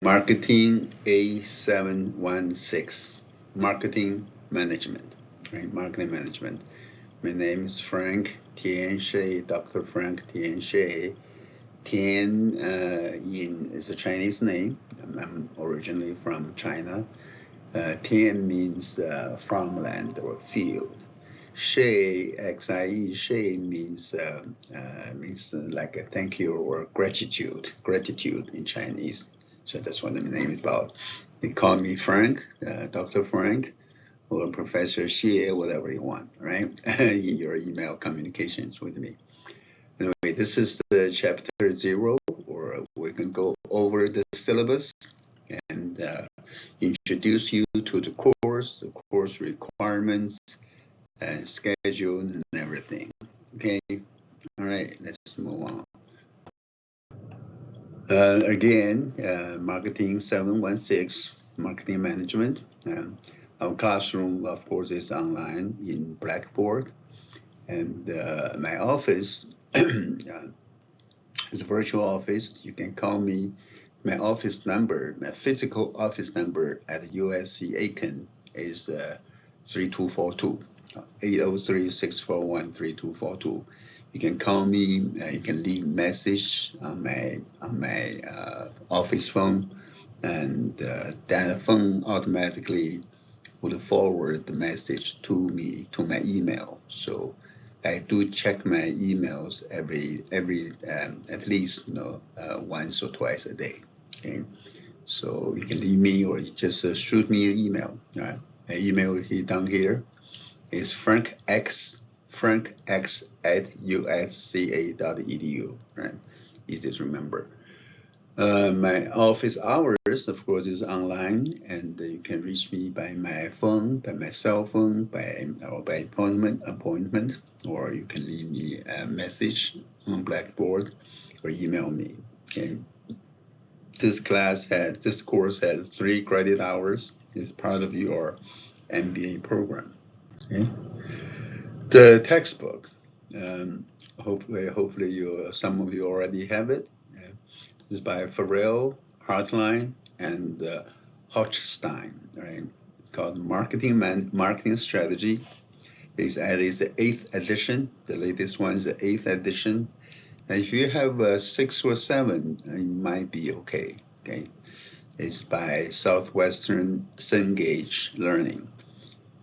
Marketing A716, marketing management, right? Marketing management. My name is Frank Tian Xie, Dr. Frank Tian Xie. Tian is a Chinese name. I'm originally from China. Tian means farmland or field. Xie, Xie, Xie means like a thank you or gratitude in Chinese. So that's what the name is about. They call me Frank, Dr. Frank, or Professor Xie, whatever you want, right? In your email communications with me. Anyway, this is the chapter 0, or we can go over the syllabus and introduce you to the course requirements, and schedule and everything. Okay, all right, let's move on. Again, marketing 716, marketing management. Our classroom, of course, is online in Blackboard, and my office is a virtual office. You can call me. My office number, my physical office number at USC Aiken is 3242. 803-641-3242. You can call me. You can leave message on my office phone, and that phone automatically will forward the message to me to my email. So I do check my emails every at least once or twice a day. Okay, so you can leave me or just shoot me an email. All right, my email is down here. Is frankx at usca.edu, right? Easy to remember. My office hours, of course, is online, and you can reach me by my phone, by my cell phone, by appointment, or you can leave me a message on Blackboard or email me. Okay. This course has 3 credit hours. It's part of your MBA program. Okay. The textbook, hopefully some of you already have it. This is by Ferrell, Hartline, and Hochstein, right? Called Marketing Strategy. It's the 8th edition. The latest one is the 8th edition. And if you have 6 or 7, it might be okay. Okay. It's by Southwestern Cengage Learning.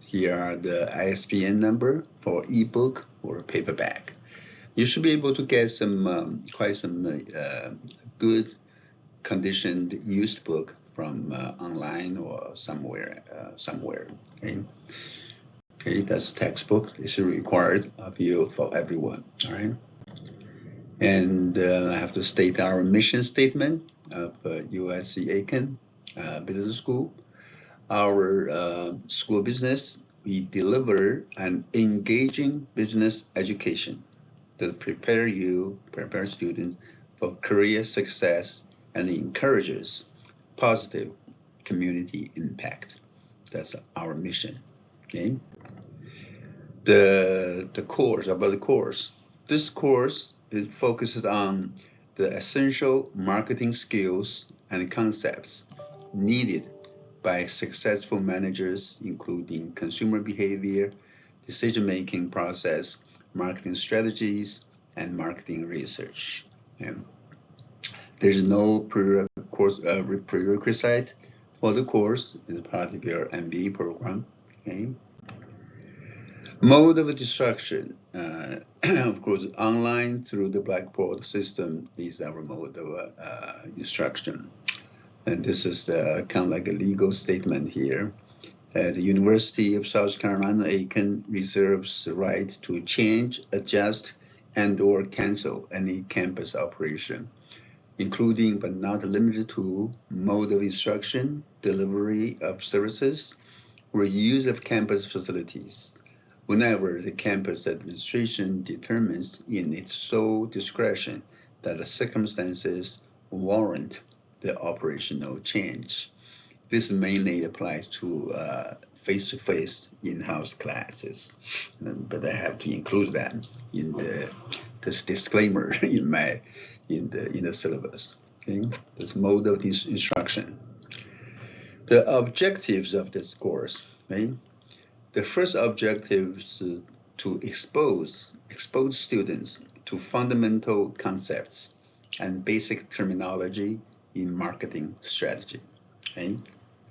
Here are the ISBN number for ebook or paperback. You should be able to get quite some good conditioned used book from online or somewhere. Okay, that's textbook. It's required of you for everyone. All right. And I have to state our mission statement of USC Aiken Business School. Our school business, we deliver an engaging business education that prepare students for career success and encourages positive community impact. That's our mission. Okay. The course. This course, it focuses on the essential marketing skills and concepts needed by successful managers, including consumer behavior, decision-making process, marketing strategies, and marketing research. And there's no prerequisite for the course. It's part of your MBA program. Okay. Mode of instruction, of course, online through the Blackboard system is our mode of instruction. And this is kind of like a legal statement here. The University of South Carolina Aiken reserves the right to change, adjust, and/or cancel any campus operation, including but not limited to mode of instruction, delivery of services, or use of campus facilities, whenever the campus administration determines in its sole discretion that the circumstances warrant the operational change. This mainly applies to face-to-face in-house classes, but I have to include that in this disclaimer in the syllabus. Okay, that's mode of this instruction. The objectives of this course, right? The first objective is to expose students to fundamental concepts and basic terminology in marketing strategy. Okay?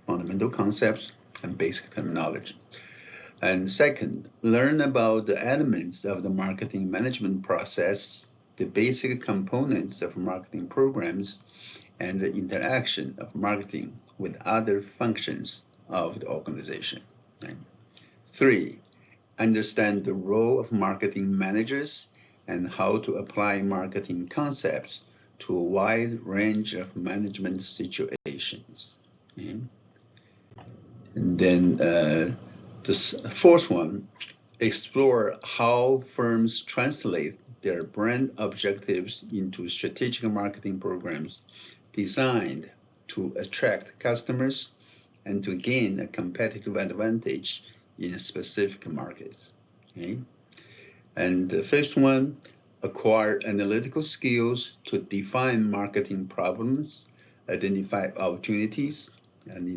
Fundamental concepts and basic terminology. And second, learn about the elements of the marketing management process, the basic components of marketing programs, and the interaction of marketing with other functions of the organization. Okay? 3, understand the role of marketing managers and how to apply marketing concepts to a wide range of management situations. Okay? And then the fourth one, explore how firms translate their brand objectives into strategic marketing programs designed to attract customers and to gain a competitive advantage in specific markets. Okay? And the first one, acquire analytical skills to define marketing problems, identify opportunities, and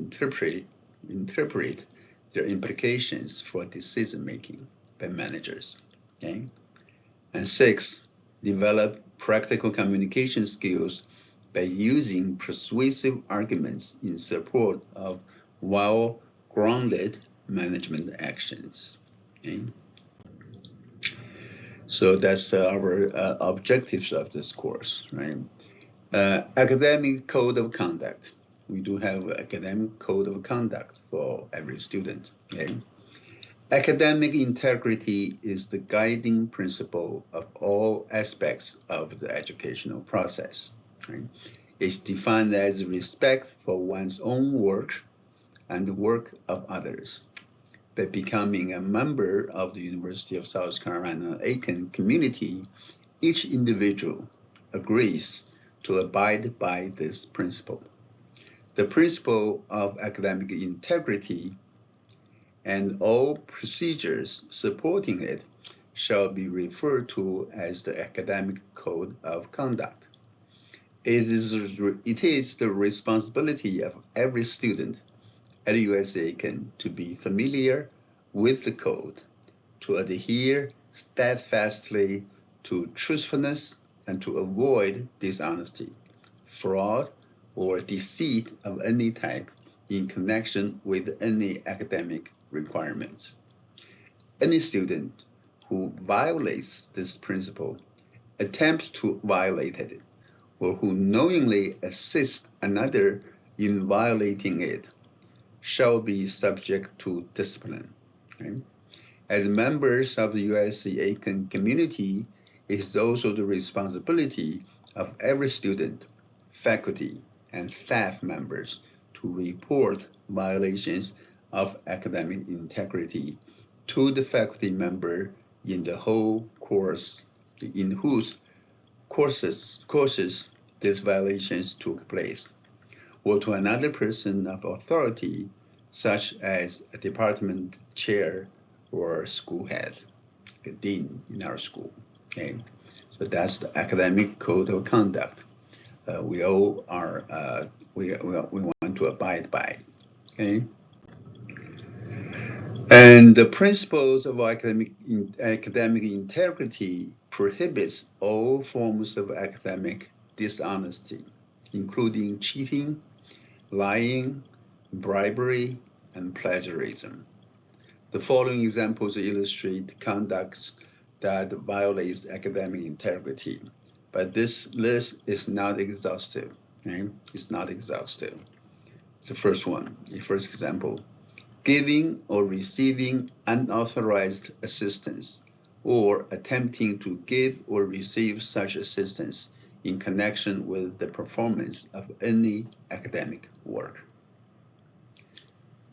interpret their implications for decision making by managers. Okay? And 6, develop practical communication skills by using persuasive arguments in support of well-grounded management actions. Okay? So that's our objectives of this course, right? Academic code of conduct. We do have academic code of conduct for every student. Okay? Academic integrity is the guiding principle of all aspects of the educational process. Right? It's defined as respect for one's own work and the work of others. By becoming a member of the University of South Carolina Aiken community, each individual agrees to abide by this principle. The principle of academic integrity and all procedures supporting it shall be referred to as the Academic Code of Conduct. It is the responsibility of every student at US Aiken to be familiar with the code, to adhere steadfastly to truthfulness, and to avoid dishonesty, fraud, or deceit of any type in connection with any academic requirements. Any student who violates this principle, attempts to violate it, or who knowingly assists another in violating it, shall be subject to discipline. Okay? As members of the USC Aiken community, it is also the responsibility of every student, faculty, and staff members to report violations of academic integrity to the faculty member in the whole course, in whose courses these violations took place, or to another person of authority, such as a department chair or school head, a dean in our school. Okay, so that's the academic code of conduct. We all are we want to abide by. Okay. And the principles of academic integrity prohibits all forms of academic dishonesty, including cheating, lying, bribery, and plagiarism. The following examples illustrate conducts that violates academic integrity, but this list is not exhaustive. Okay? It's not exhaustive. The first one, the first example, giving or receiving unauthorized assistance or attempting to give or receive such assistance in connection with the performance of any academic work.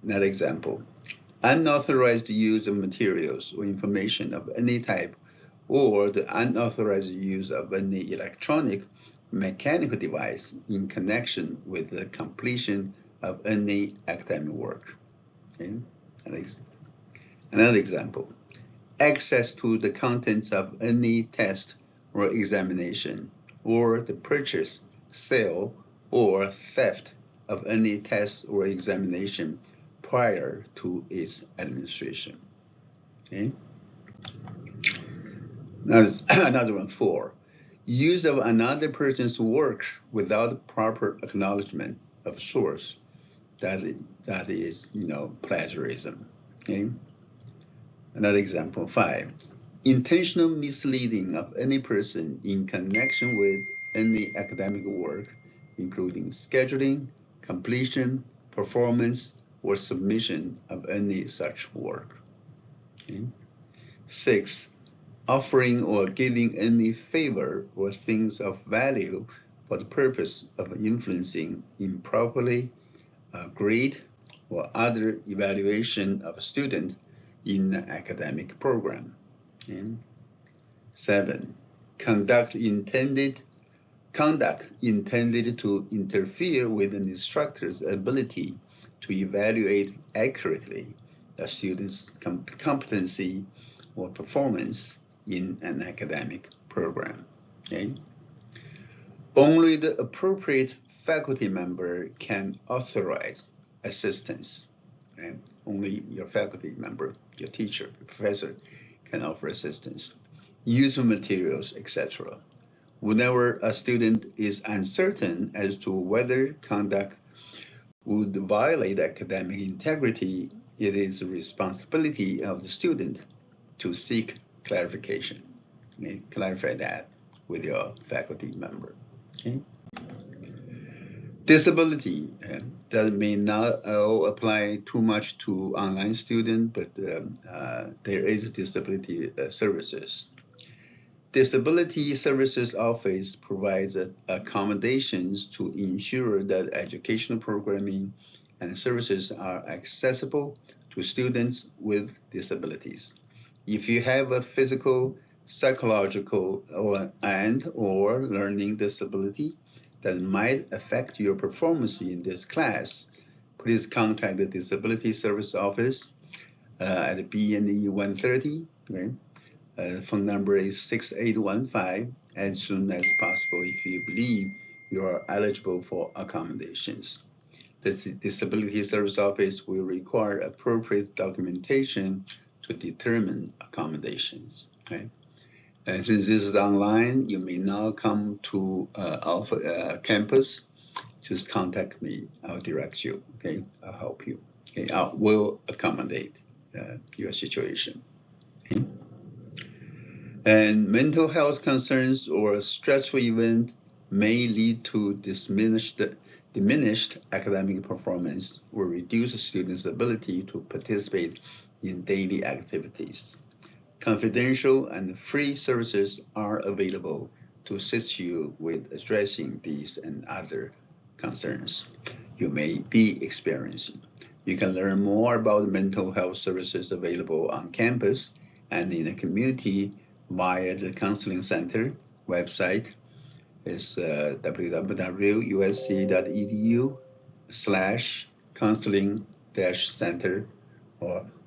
Another example, unauthorized use of materials or information of any type, or the unauthorized use of any electronic mechanical device in connection with the completion of any academic work. Okay? Another example, access to the contents of any test or examination, or the purchase sale, or theft of any test or examination prior to its administration. Okay. Now, another one, 4. Use of another person's work without proper acknowledgement of source. That is, plagiarism. Okay. Another example, 5. Intentional misleading of any person in connection with any academic work, including scheduling, completion, performance, or submission of any such work. Okay. 6. Offering or giving any favor or things of value for the purpose of influencing improperly grade or other evaluation of a student in an academic program. And 7, conduct intended to interfere with an instructor's ability to evaluate accurately the student's competency or performance in an academic program. Okay? Only the appropriate faculty member can authorize assistance. Right? Only your faculty member, your teacher, your professor, can offer assistance, use of materials, etc. Whenever a student is uncertain as to whether conduct would violate academic integrity, it is the responsibility of the student to seek clarification. Okay? Clarify that with your faculty member. Okay? Disability, that may not apply too much to online students, but there is disability services. Disability Services Office provides accommodations to ensure that educational programming and services are accessible to students with disabilities. If you have a physical, psychological, or learning disability that might affect your performance in this class, please contact the Disability Service Office at BNE 130. Right? Phone number is 6815 as soon as possible if you believe you are eligible for accommodations. The Disability Service Office will require appropriate documentation to determine accommodations. Okay? And since this is online, you may not come to campus. Just contact me. I'll direct you. Okay, I'll help you. Okay, I will accommodate your situation. Okay? And mental health concerns or a stressful event may lead to diminished academic performance or reduce a student's ability to participate in daily activities. Confidential and free services are available to assist you with addressing these and other concerns you may be experiencing. You can learn more about mental health services available on campus and in the community via the Counseling Center website. It's www.usu.edu/counseling-center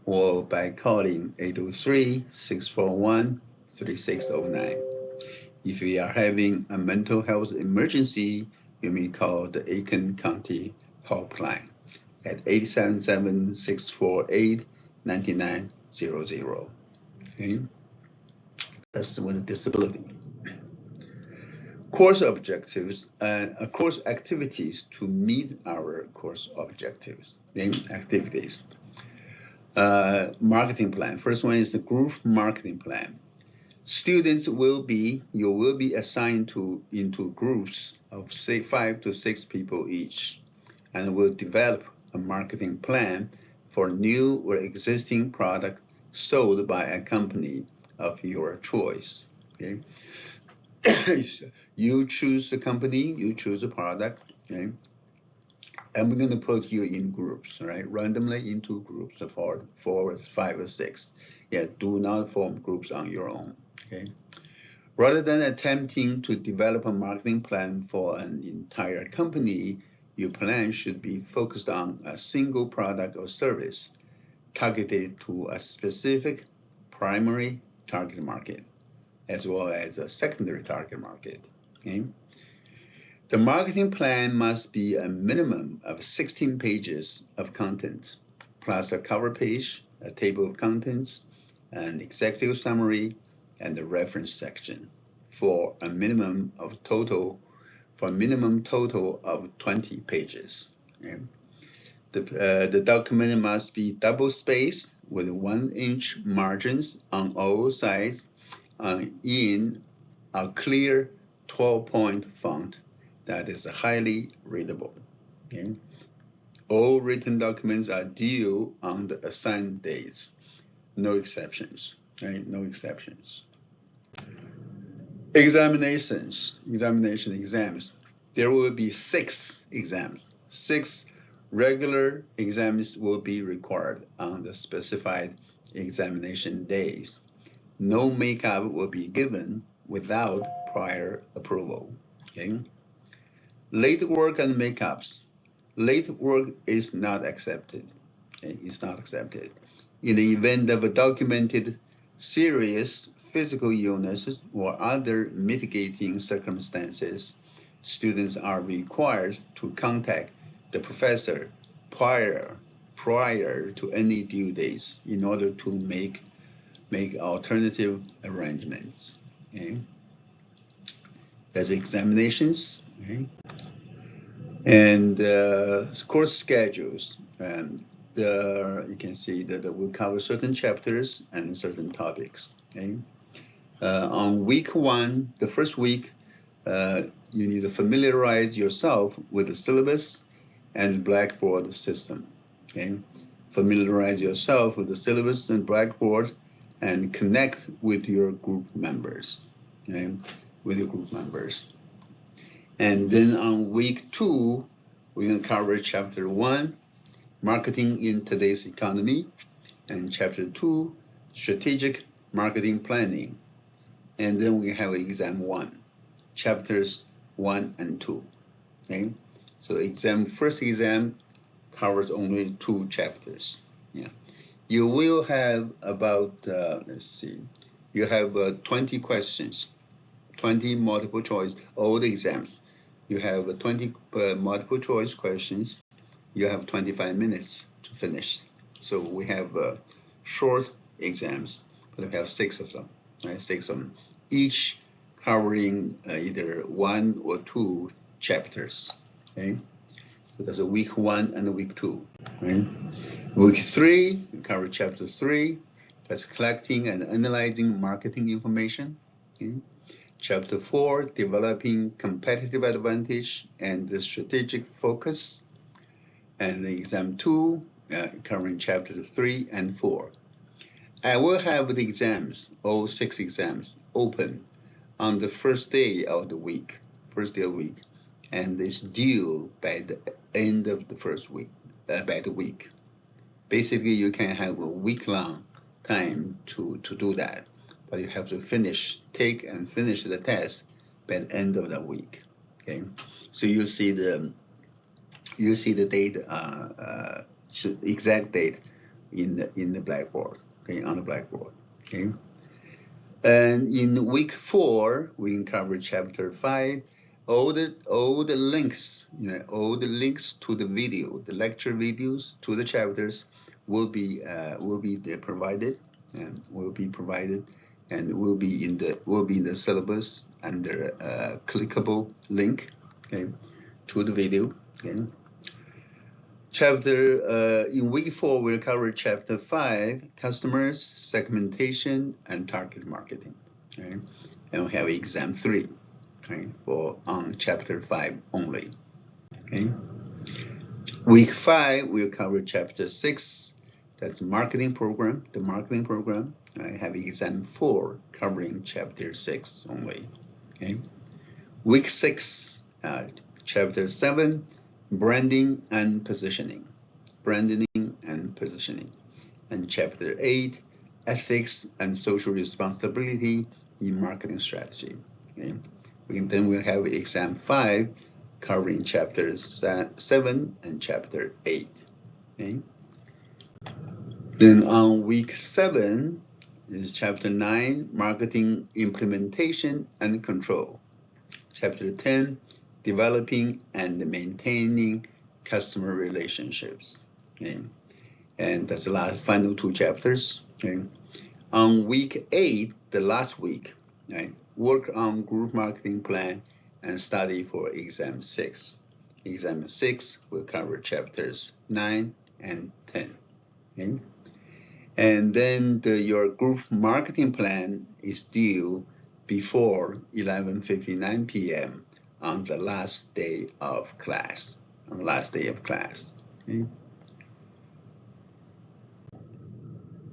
or by calling 803-641-3609. If you are having a mental health emergency, you may call the Aiken County Helpline at 877-648-9900. Okay? That's with a disability. Course objectives and course activities to meet our course objectives. Activities. Marketing plan. First one is the group marketing plan. Students will be assigned into groups of say 5 to 6 people each, and will develop a marketing plan for new or existing product sold by a company of your choice. Okay. You choose the company, you choose the product, okay? And we're going to put you in groups, right? Randomly into groups of 4, 5, or 6. Yeah, do not form groups on your own, okay? Rather than attempting to develop a marketing plan for an entire company, your plan should be focused on a single product or service targeted to a specific primary target market, as well as a secondary target market. Okay? The marketing plan must be a minimum of 16 pages of content, plus a cover page, a table of contents, an executive summary, and the reference section for a minimum total of 20 pages. Okay? The document must be double-spaced with 1-inch margins on all sides in a clear 12-point font that is highly readable. Okay? All written documents are due on the assigned dates. No exceptions. Right? No exceptions. Exams. There will be 6 exams. 6 regular exams will be required on the specified examination days. No makeup will be given without prior approval. Okay? Late work and makeups. Late work is not accepted. Okay? It's not accepted. In the event of a documented serious physical illnesses or other mitigating circumstances, students are required to contact the professor prior to any due dates in order to make alternative arrangements. Okay? There's examinations, okay? And course schedules. You can see that we'll cover certain chapters and certain topics. Okay? On week 1, the first week, you need to familiarize yourself with the syllabus and Blackboard system. Okay? Familiarize yourself with the syllabus and Blackboard and connect with your group members. Okay? With your group members. And then on week 2, we're going to cover chapter 1, Marketing in Today's Economy, and chapter 2, Strategic Marketing Planning. And then we have exam 1, chapters 1 and 2. Okay? So first exam covers only 2 chapters. Yeah. You will have about, you have 20 questions, 20 multiple choice, all the exams. You have 20 multiple choice questions. You have 25 minutes to finish. So we have short exams, but we have 6 of them, right? 6 of them, each covering either 1 or 2 chapters. Okay, so that's a week 1 and a week 2. Right? Week 3, we cover chapter 3. That's collecting and analyzing marketing information. Okay? Chapter 4, developing competitive advantage and the strategic focus. And the exam 2, covering chapters 3 and 4. I will have the exams, all 6 exams, open on the first day of the week, and it's due by the end of the first week, by the week. Basically, you can have a week-long time to do that, but you have to take and finish the test by the end of the week. Okay, so you see the date, exact date in the Blackboard. Okay, on the Blackboard. Okay, and in week 4 we can cover chapter 5. All the links, all the links to the video, the lecture videos to the chapters will be provided, and will be in the syllabus under a clickable link, okay, to the video. Okay. In week 4, we'll cover chapter 5, customers, segmentation, and target marketing. Okay? And we have exam 3, okay, on chapter 5 only. Okay? Week 5, we'll cover chapter 6, that's the marketing program. I have exam 4 covering chapter 6 only. Okay? Week 6, chapter 7, branding and positioning. And chapter 8, ethics and social responsibility in marketing strategy. Okay? Then we'll have exam 5 covering chapters 7 and chapter 8. Okay? Then on week 7 is chapter 9, marketing implementation and control. Chapter 10, developing and maintaining customer relationships. Okay? And that's the last final 2 chapters. Okay? On week 8, the last week, right, work on group marketing plan and study for exam 6. Exam 6 will cover chapters 9 and 10. Okay? And then your group marketing plan is due before 11:59 p.m. on the last day of class. Okay?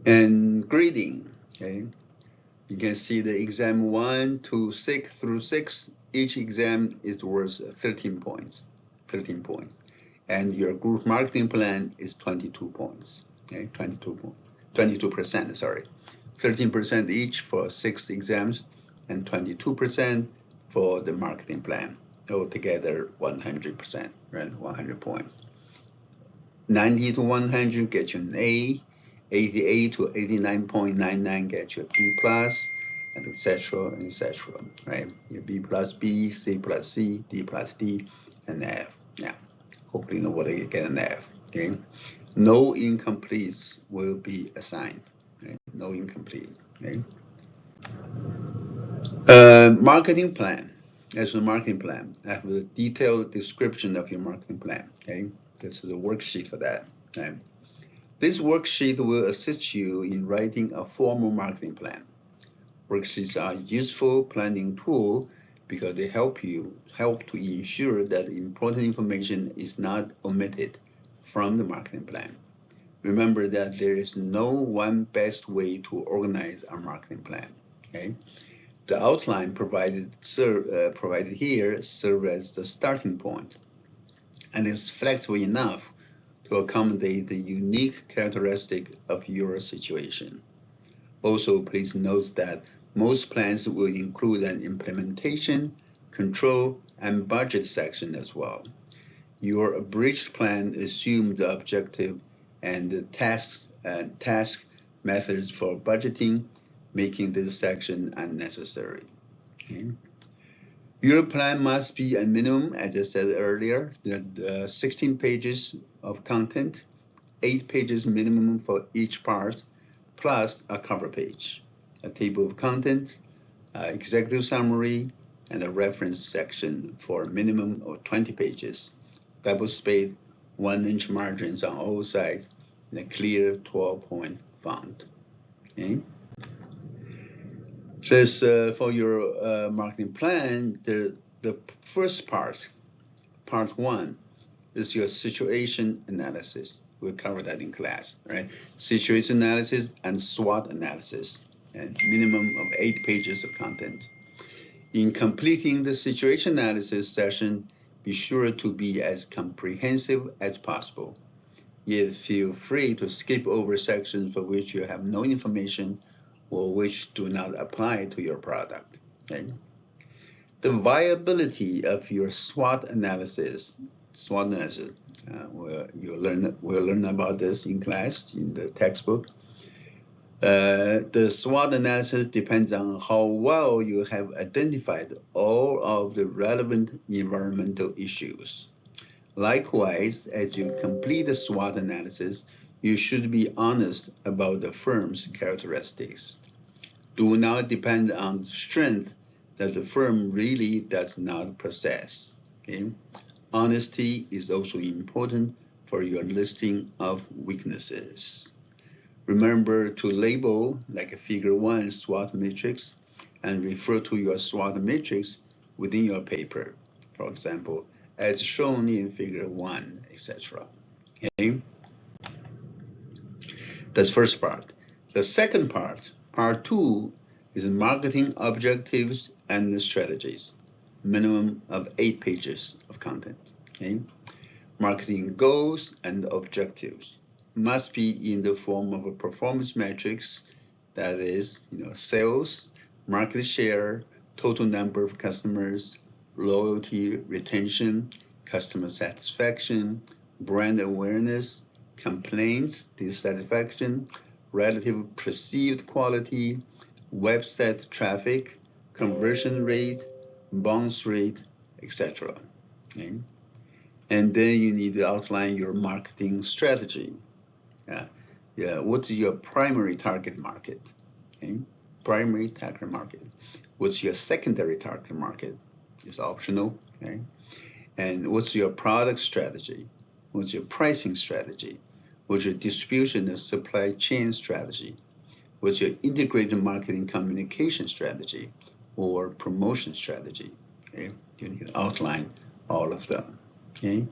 And grading. Okay? You can see the exam 1 to 6 through 6. Each exam is worth 13 points. 13 points. And your group marketing plan is 22 points. Okay, 22%, sorry. 13% each for 6 exams and 22% for the marketing plan. Altogether 100%, right? 100 points. 90 to 100 get you an A. 88 to 89.99 get you a B plus, and etc. Right? Your B plus B, C plus C, D plus D, and F. Yeah, hopefully nobody get an F. Okay, no incompletes will be assigned. Right? No incomplete. Okay. Marketing plan. As a marketing plan, I have a detailed description of your marketing plan. Okay, this is a worksheet for that. Okay. This worksheet will assist you in writing a formal marketing plan. Worksheets are a useful planning tool because they help to ensure that important information is not omitted from the marketing plan. Remember that there is no one best way to organize a marketing plan. Okay? The outline provided here serves as the starting point and is flexible enough to accommodate the unique characteristic of your situation. Also, please note that most plans will include an implementation, control, and budget section as well. Your abridged plan assumes the objective and the task methods for budgeting, making this section unnecessary. Okay. Your plan must be a minimum, as I said earlier, 16 pages of content, 8 pages minimum for each part, plus a cover page, a table of content, executive summary, and a reference section for a minimum of 20 pages, double-spaced, 1-inch margins on all sides, and a clear 12-point font. Okay. This for your marketing plan, the first part 1, is your situation analysis. We'll cover that in class, right? Situation analysis and SWOT analysis, and minimum of 8 pages of content. In completing the situation analysis session, be sure to be as comprehensive as possible. Yet feel free to skip over sections for which you have no information or which do not apply to your product. Okay? The viability of your SWOT analysis. We'll learn about this in class in the textbook. The SWOT analysis depends on how well you have identified all of the relevant environmental issues. Likewise, as you complete the SWOT analysis, you should be honest about the firm's characteristics. Do not depend on the strength that the firm really does not possess. Okay? Honesty is also important for your listing of weaknesses. Remember to label like a figure 1 SWOT matrix and refer to your SWOT matrix within your paper. For example, as shown in figure 1, etc. Okay? That's first part. The second part, part 2, is marketing objectives and strategies. Minimum of 8 pages of content. Okay? Marketing goals and objectives must be in the form of a performance matrix, that is, sales, market share, total number of customers, loyalty, retention, customer satisfaction, brand awareness, complaints, dissatisfaction, relative perceived quality, website traffic, conversion rate, bounce rate, etc. Okay? And then you need to outline your marketing strategy. What's your primary target market? Okay? Primary target market. What's your secondary target market? It's optional. Okay? And what's your product strategy? What's your pricing strategy? What's your distribution and supply chain strategy? What's your integrated marketing communication strategy or promotion strategy? Okay? You need to outline all of them. Okay?